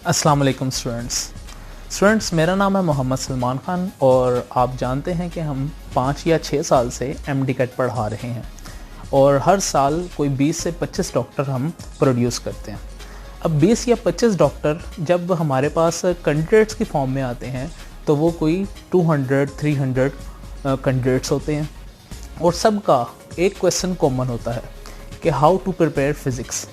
अस्सलाम वालेकुम स्टूडेंट्स, मेरा नाम है मोहम्मद सलमान ख़ान और आप जानते हैं कि हम 5 या 6 साल से MD कैट पढ़ा रहे हैं और हर साल कोई 20 से 25 डॉक्टर हम प्रोड्यूस करते हैं। अब 20 या 25 डॉक्टर जब हमारे पास कैंडिडेट्स की फॉर्म में आते हैं तो वो कोई 200-300 कैंडिडेट्स होते हैं और सबका एक क्वेश्चन कॉमन होता है कि हाउ टू प्रिपेयर फ़िज़िक्स,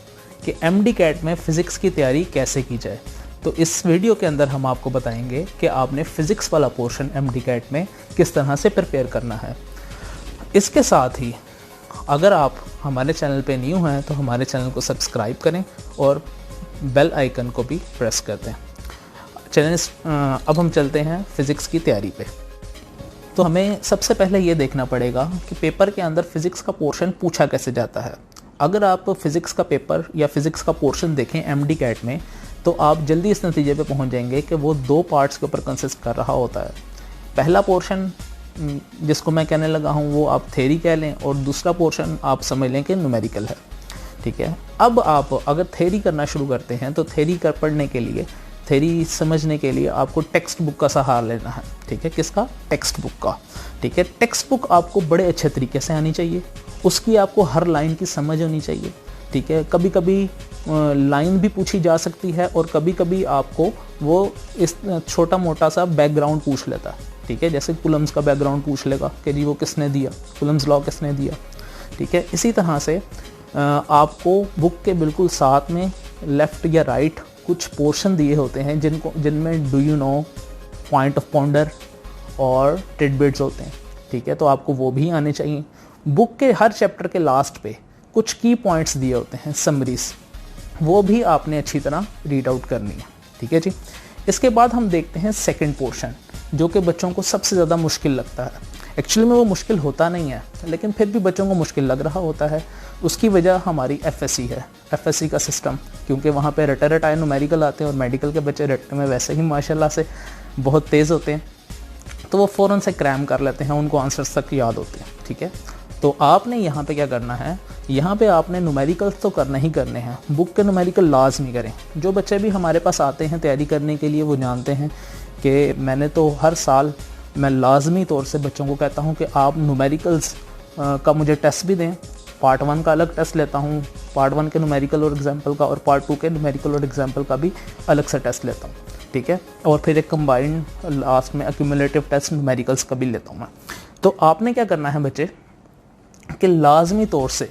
कि MD कैट में फ़िज़िक्स की तैयारी कैसे की जाए। तो इस वीडियो के अंदर हम आपको बताएंगे कि आपने फ़िज़िक्स वाला पोर्शन MD कैट में किस तरह से प्रिपेयर करना है। इसके साथ ही अगर आप हमारे चैनल पे न्यू हैं तो हमारे चैनल को सब्सक्राइब करें और बेल आइकन को भी प्रेस कर दें। अब हम चलते हैं फ़िज़िक्स की तैयारी पे। तो हमें सबसे पहले ये देखना पड़ेगा कि पेपर के अंदर फ़िज़िक्स का पोर्शन पूछा कैसे जाता है। अगर आप फ़िज़िक्स का पेपर या फ़िज़िक्स का पोर्शन देखें MD कैट में तो आप जल्दी इस नतीजे पे पहुंच जाएंगे कि वो 2 पार्ट्स के ऊपर कंसिस्ट कर रहा होता है। पहला पोर्शन जिसको मैं कहने लगा हूँ वो आप थ्योरी कह लें और दूसरा पोर्शन आप समझ लें कि न्यूमेरिकल है। ठीक है, अब आप अगर थ्योरी करना शुरू करते हैं तो थ्योरी कर पढ़ने के लिए, थ्योरी समझने के लिए आपको टेक्स्ट बुक का सहारा लेना है। ठीक है, किसका? टेक्स्ट बुक का। ठीक है, टेक्स्ट बुक आपको बड़े अच्छे तरीके से आनी चाहिए, उसकी आपको हर लाइन की समझ होनी चाहिए। ठीक है, कभी कभी लाइन भी पूछी जा सकती है और कभी कभी आपको वो इस छोटा मोटा सा बैकग्राउंड पूछ लेता है। ठीक है, जैसे कूलम्स का बैकग्राउंड पूछ लेगा कि जी वो किसने दिया, कूलम्स लॉ किसने दिया। ठीक है, इसी तरह से आपको बुक के बिल्कुल साथ में लेफ़्ट या राइट कुछ पोर्शन दिए होते हैं जिनमें do you know, point of ponder और टिडबिट्स होते हैं। ठीक है, तो आपको वो भी आने चाहिए। बुक के हर चैप्टर के लास्ट पे कुछ की पॉइंट्स दिए होते हैं, समरीज, वो भी आपने अच्छी तरह रीड आउट करनी है। ठीक है जी। इसके बाद हम देखते हैं सेकंड पोर्शन, जो कि बच्चों को सबसे ज़्यादा मुश्किल लगता है। एक्चुअली में वो मुश्किल होता नहीं है, लेकिन फिर भी बच्चों को मुश्किल लग रहा होता है। उसकी वजह हमारी FSC है, FSC का सिस्टम, क्योंकि वहाँ पे रटाए न्यूमेरिकल आते हैं और मेडिकल के बच्चे रटने में वैसे ही माशाल्लाह से बहुत तेज़ होते हैं, तो वो फ़ौरन से क्रैम कर लेते हैं, उनको आंसर्स तक याद होते हैं। ठीक है, तो आपने यहाँ पे क्या करना है, यहाँ पे आपने न्यूमेरिकल्स तो करने ही करने हैं, बुक के न्यूमेरिकल लाजमी करें। जो बच्चे भी हमारे पास आते हैं तैयारी करने के लिए वो जानते हैं कि मैंने तो हर साल मैं लाजमी तौर से बच्चों को कहता हूँ कि आप न्यूमेरिकल्स का मुझे टेस्ट भी दें। पार्ट 1 का अलग टेस्ट लेता हूँ, पार्ट 1 के न्यूमेरिकल और एग्जाम्पल का, और पार्ट 2 के न्यूमेरिकल और एग्जाम्पल का भी अलग से टेस्ट लेता हूँ। ठीक है, और फिर एक कंबाइंड लास्ट में एक्यूमुलेटिव टेस्ट न्यूमेरिकल्स का भी लेता हूँ मैं। तो आपने क्या करना है बच्चे कि लाजमी तौर से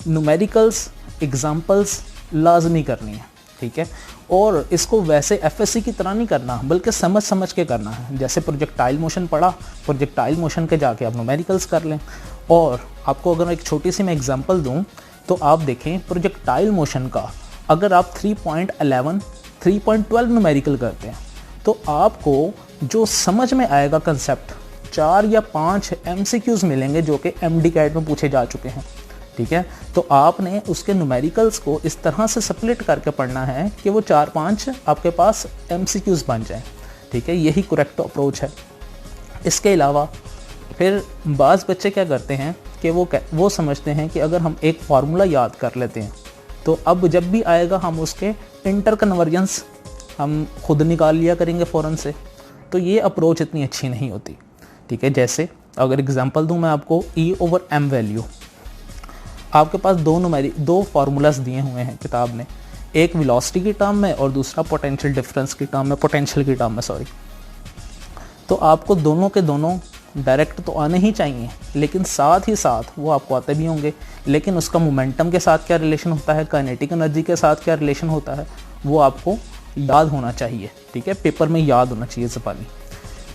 न्यूमेरिकल्स, एग्जाम्पल्स लाजमी करनी है। ठीक है, और इसको वैसे FSC की तरह नहीं करना, बल्कि समझ समझ के करना है। जैसे प्रोजेक्टाइल मोशन पढ़ा, प्रोजेक्टाइल मोशन के जाके आप न्यूमेरिकल्स कर लें। और आपको अगर एक छोटी सी मैं एग्जांपल दूं तो आप देखें प्रोजेक्टाइल मोशन का अगर आप 3.11, 3.12 न्यूमेरिकल करते हैं तो आपको जो समझ में आएगा कंसेप्ट 4 या 5 MCQs मिलेंगे जो कि MD कैट में पूछे जा चुके हैं। ठीक है, तो आपने उसके न्यूमेरिकल्स को इस तरह से स्प्लिट करके पढ़ना है कि वो 4-5 आपके पास MCQs बन जाएं। ठीक है, यही करेक्ट अप्रोच है। इसके अलावा फिर बाज़ बच्चे क्या करते हैं कि वो समझते हैं कि अगर हम एक फार्मूला याद कर लेते हैं तो अब जब भी आएगा हम उसके इंटर कन्वर्जेंस हम खुद निकाल लिया करेंगे फ़ौरन से। तो ये अप्रोच इतनी अच्छी नहीं होती। ठीक है, जैसे अगर एग्जांपल दूं मैं आपको, E/m वैल्यू, आपके पास दो फार्मूलाज दिए हुए हैं किताब ने, एक वेलोसिटी की टर्म में और दूसरा पोटेंशियल डिफरेंस की टर्म में, पोटेंशियल की टर्म में सॉरी। तो आपको दोनों के दोनों डायरेक्ट तो आने ही चाहिए, लेकिन साथ ही साथ वो आपको आते भी होंगे, लेकिन उसका मोमेंटम के साथ क्या रिलेशन होता है, काइनेटिक एनर्जी के साथ क्या रिलेशन होता है, वो आपको याद होना चाहिए। ठीक है, पेपर में याद होना चाहिए ज़बानी।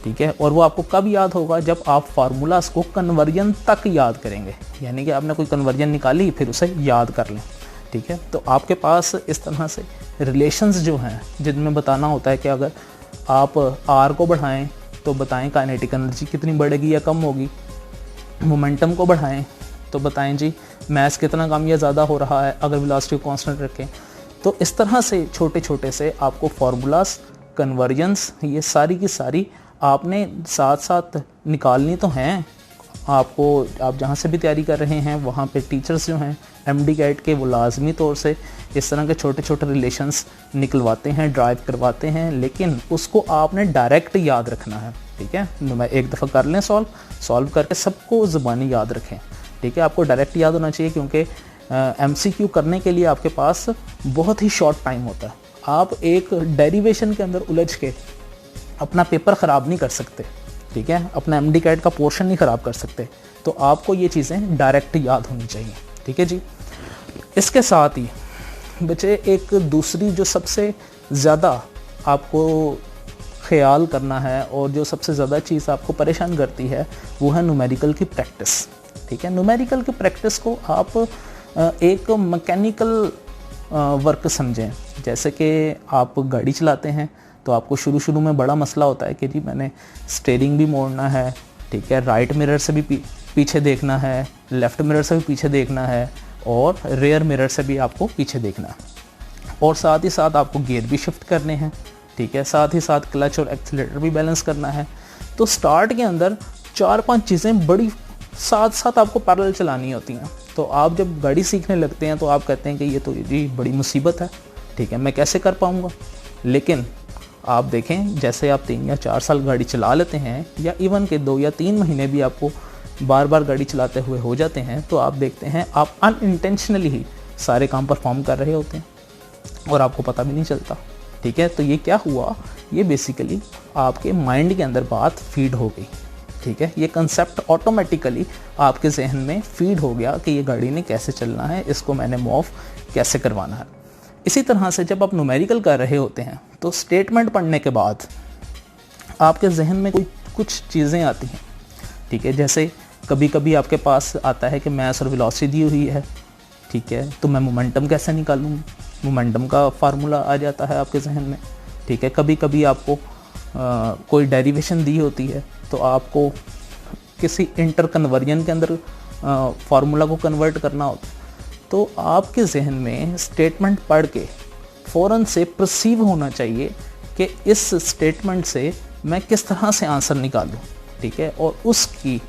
ठीक है, और वो आपको कब याद होगा, जब आप फार्मूलाज को कन्वर्जन तक याद करेंगे, यानी कि आपने कोई कन्वर्जन निकाली फिर उसे याद कर लें। ठीक है, तो आपके पास इस तरह से रिलेशंस जो हैं जिनमें बताना होता है कि अगर आप R को बढ़ाएं तो बताएं काइनेटिक एनर्जी कितनी बढ़ेगी या कम होगी, मोमेंटम को बढ़ाएं तो बताएं जी मास कितना कम या ज़्यादा हो रहा है अगर वेलोसिटी को कांस्टेंट रखें। तो इस तरह से छोटे छोटे से आपको फार्मूलाज, कन्वर्जन्स, ये सारी की सारी आपने साथ साथ निकालनी तो हैं। आप जहाँ से भी तैयारी कर रहे हैं वहाँ पे टीचर्स जो हैं MD कैट के वो लाजमी तौर से इस तरह के छोटे छोटे रिलेशंस निकलवाते हैं, ड्राइव करवाते हैं, लेकिन उसको आपने डायरेक्ट याद रखना है। ठीक है, मैं एक दफ़ा कर लें सॉल्व करके सबको ज़ुबानी याद रखें। ठीक है, आपको डायरेक्ट याद होना चाहिए, क्योंकि MCQ करने के लिए आपके पास बहुत ही शॉर्ट टाइम होता है। आप एक डेरिवेशन के अंदर उलझ के अपना पेपर ख़राब नहीं कर सकते। ठीक है, अपना MD-CAT का पोर्शन नहीं ख़राब कर सकते। तो आपको ये चीज़ें डायरेक्ट याद होनी चाहिए। ठीक है जी। इसके साथ ही बच्चे एक दूसरी जो सबसे ज़्यादा आपको ख्याल करना है और जो सबसे ज़्यादा चीज़ आपको परेशान करती है वो है न्यूमेरिकल की प्रैक्टिस। ठीक है, न्यूमेरिकल की प्रैक्टिस को आप एक मैकेनिकल वर्क समझें। जैसे कि आप गाड़ी चलाते हैं तो आपको शुरू में बड़ा मसला होता है कि जी मैंने स्टीयरिंग भी मोड़ना है। ठीक है, राइट मिरर से भी पीछे देखना है, लेफ़्ट मिरर से भी पीछे देखना है, और रेयर मिरर से भी आपको पीछे देखना है, और साथ ही साथ आपको गियर भी शिफ्ट करने हैं। ठीक है, साथ ही साथ क्लच और एक्सीलरेटर भी बैलेंस करना है। तो स्टार्ट के अंदर 4-5 चीज़ें बड़ी साथ साथ आपको पैरेलल चलानी होती हैं। तो आप जब गाड़ी सीखने लगते हैं तो आप कहते हैं कि ये तो जी बड़ी मुसीबत है। ठीक है, मैं कैसे कर पाऊँगा। लेकिन आप देखें, जैसे आप 3 या 4 साल गाड़ी चला लेते हैं, या इवन के 2 या 3 महीने भी आपको बार बार गाड़ी चलाते हुए हो जाते हैं, तो आप देखते हैं आप अनइंटेंशनली ही सारे काम परफॉर्म कर रहे होते हैं और आपको पता भी नहीं चलता। ठीक है, तो ये क्या हुआ, ये बेसिकली आपके माइंड के अंदर बात फीड हो गई। ठीक है, ये कंसेप्ट ऑटोमेटिकली आपके जहन में फीड हो गया कि ये गाड़ी ने कैसे चलना है, इसको मैंने मूव कैसे करवाना है। इसी तरह से जब आप न्यूमेरिकल कर रहे होते हैं तो स्टेटमेंट पढ़ने के बाद आपके जहन में कुछ चीज़ें आती हैं। ठीक है, जैसे कभी कभी आपके पास आता है कि मास और वेलोसिटी दी हुई है। ठीक है, तो मैं मोमेंटम कैसे निकालूँ, मोमेंटम का फार्मूला आ जाता है आपके जहन में। ठीक है, कभी कभी आपको कोई डेरिवेशन दी होती है तो आपको किसी इंटर कन्वर्जन के अंदर फार्मूला को कन्वर्ट करना होता है। तो आपके जहन में स्टेटमेंट पढ़ के फ़ौरन से परसीव होना चाहिए कि इस स्टेटमेंट से मैं किस तरह से आंसर निकालूं। ठीक है, और उसकी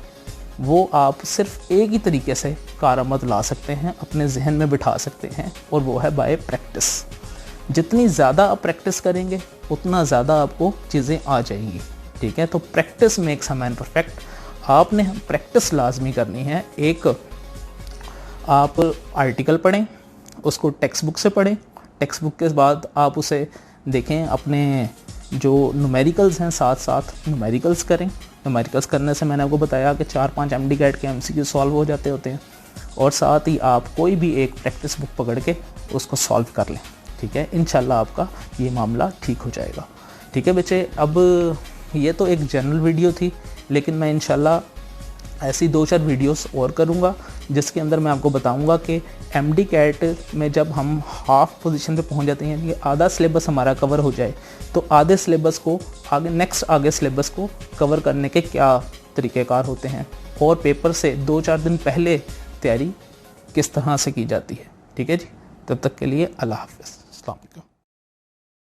वो आप सिर्फ एक ही तरीके से कारआमद ला सकते हैं, अपने जहन में बिठा सकते हैं, और वो है बाय प्रैक्टिस। जितनी ज़्यादा आप प्रैक्टिस करेंगे उतना ज़्यादा आपको चीज़ें आ जाएंगी। ठीक है, तो practice makes a man perfect. आपने प्रैक्टिस लाजमी करनी है। एक आप आर्टिकल पढ़ें, उसको टेक्स्ट बुक से पढ़ें, टेक्स्ट बुक के बाद आप उसे देखें, अपने जो न्यूमेरिकल्स हैं साथ साथ न्यूमेरिकल्स करें। न्यूमेरिकल्स करने से मैंने आपको बताया कि 4-5 MD-CAT के MCQ सॉल्व हो जाते होते हैं, और साथ ही आप कोई भी एक प्रैक्टिस बुक पकड़ के उसको सॉल्व कर लें। ठीक है, इंशाल्लाह आपका ये मामला ठीक हो जाएगा। ठीक है बच्चे, अब ये तो एक जनरल वीडियो थी, लेकिन मैं इंशाल्लाह ऐसी 2-4 वीडियोस और करूँगा जिसके अंदर मैं आपको बताऊँगा कि MD-CAT में जब हम हाफ पोजीशन पे पहुँच जाते हैं, यानी कि आधा सिलेबस हमारा कवर हो जाए, तो आधे सिलेबस को आगे सिलेबस को कवर करने के क्या तरीक़ेकार होते हैं, और पेपर से 2-4 दिन पहले तैयारी किस तरह से की जाती है। ठीक है जी, तब तक के लिए अल्लाह हाफ़िज़। अस्सलाम वालेकुम।